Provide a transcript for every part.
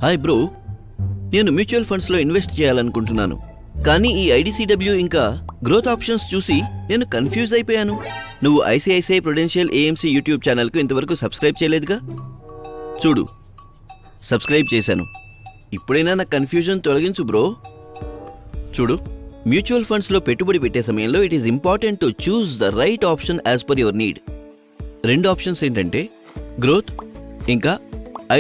Hi bro, నేను mutual ఫండ్స్లో invest చేయాలనుకుంటున్నాను. కానీ ఈ ఐడిసిడబ్ల్యూ ఇంకా గ్రోత్ ఆప్షన్స్ చూసి నేను కన్ఫ్యూజ్ అయిపోయాను. నువ్వు ఐసిఐసిఐ ప్రుడెన్షియల్ ఏఎంసీ యూట్యూబ్ ఛానల్కు ఇంతవరకు సబ్స్క్రైబ్ చేయలేదుగా? చూడు, సబ్స్క్రైబ్ చేశాను. ఇప్పుడైనా నా కన్ఫ్యూజన్ తొలగించు బ్రో. చూడు, మ్యూచువల్ ఫండ్స్లో పెట్టుబడి పెట్టే సమయంలో it is important to choose the right option as per your need. రెండు ఆప్షన్స్ ఏంటంటే గ్రోత్ ఇంకా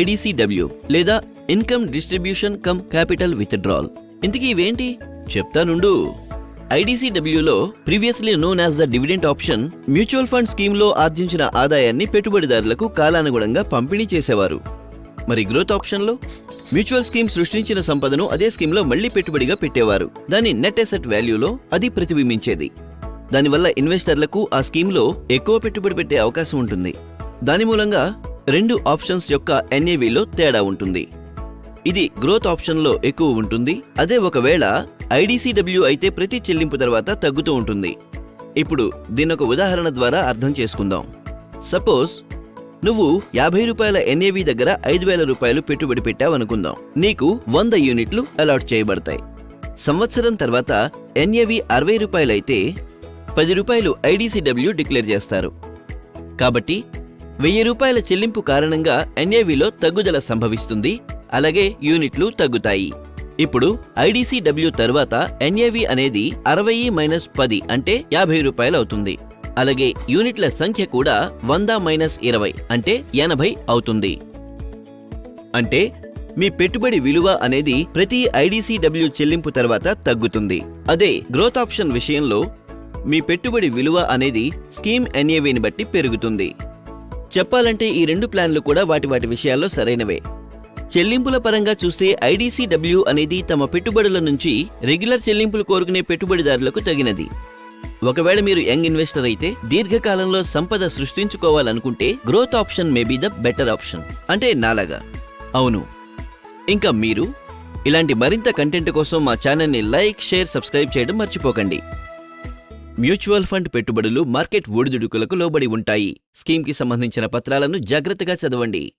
ఐడిసిడబ్ల్యూ లేదా income distribution cum capital withdrawal. ఇంతకీ ఇవేంటి చెప్తానుండు. ఐడిసిడబ్ల్యూలో previously known as the dividend option mutual fund స్కీమ్లో ఆర్జించిన ఆదాయాన్ని పెట్టుబడిదారులకు కాలానుగుణంగా పంపిణీ చేసేవారు. మరి గ్రోత్ ఆప్షన్లో మ్యూచువల్ స్కీమ్ సృష్టించిన సంపదను అదే స్కీమ్లో మళ్లీ పెట్టుబడిగా పెట్టేవారు. దాని నెట్ అసెట్ వాల్యూలో అది ప్రతిబింబించేది. దానివల్ల ఇన్వెస్టర్లకు ఆ స్కీమ్లో ఎక్కువ పెట్టుబడి పెట్టే అవకాశం ఉంటుంది. దాని మూలంగా రెండు ఆప్షన్స్ యొక్క ఎన్ఏవిలో తేడా ఉంటుంది. ఇది గ్రోత్ ఆప్షన్లో ఎక్కువ ఉంటుంది. అదే ఒకవేళ ఐడిసిడబ్ల్యూ అయితే ప్రతి చెల్లింపు తర్వాత తగ్గుతూ ఉంటుంది. ఇప్పుడు దీనొక ఉదాహరణ ద్వారా అర్థం చేసుకుందాం. సపోజ్ నువ్వు 50 రూపాయల ఎన్ఏవి దగ్గర 5,000 రూపాయలు పెట్టుబడి పెట్టావనుకుందాం. నీకు 100 యూనిట్లు అలాట్ చేయబడతాయి. సంవత్సరం తర్వాత ఎన్ఏవి 60 రూపాయలైతే 10 రూపాయలు ఐడిసిడబ్ల్యూ డిక్లేర్ చేస్తారు. కాబట్టి 1000 రూపాయల చెల్లింపు కారణంగా ఎన్ఏవిలో తగ్గుదల సంభవిస్తుంది. అలాగే యూనిట్లు తగ్గుతాయి. ఇప్పుడు ఐడిసిడబ్ల్యూ తర్వాత ఎన్ఏవి అనేది 60 - 10 అంటే 50 రూపాయలు అవుతుంది. అలాగే యూనిట్ల సంఖ్య కూడా 100 - 20 అంటే 80 అవుతుంది. అంటే మీ పెట్టుబడి విలువ అనేది ప్రతి ఐడిసిడబ్ల్యూ చెల్లింపు తర్వాత తగ్గుతుంది. అదే గ్రోత్ ఆప్షన్ విషయంలో మీ పెట్టుబడి విలువ అనేది స్కీమ్ ఎన్ఏవిని బట్టి పెరుగుతుంది. చెప్పాలంటే ఈ రెండు ప్లాన్లు కూడా వాటి విషయాల్లో సరైనవే. చెల్లింపుల పరంగా చూస్తే ఐడిసిడబ్ల్యూ అనేది తమ పెట్టుబడుల నుంచి రెగ్యులర్ చెల్లింపులు కోరుకునే పెట్టుబడిదారులకు తగినది. ఒకవేళ మీరు యంగ్ ఇన్వెస్టర్ అయితే దీర్ఘకాలంలో సంపద సృష్టించుకోవాలనుకుంటే growth option may be the better option. అంటే నాలాగా. అవును. ఇంకా మీరు ఇలాంటి మరింత కంటెంట్ కోసం మా ఛానల్ని లైక్, షేర్, సబ్స్క్రైబ్ చేయడం మర్చిపోకండి. మ్యూచువల్ ఫండ్ పెట్టుబడులు మార్కెట్ ఒడిదుడుకులకు లోబడి ఉంటాయి. స్కీమ్కి సంబంధించిన పత్రాలను జాగ్రత్తగా చదవండి.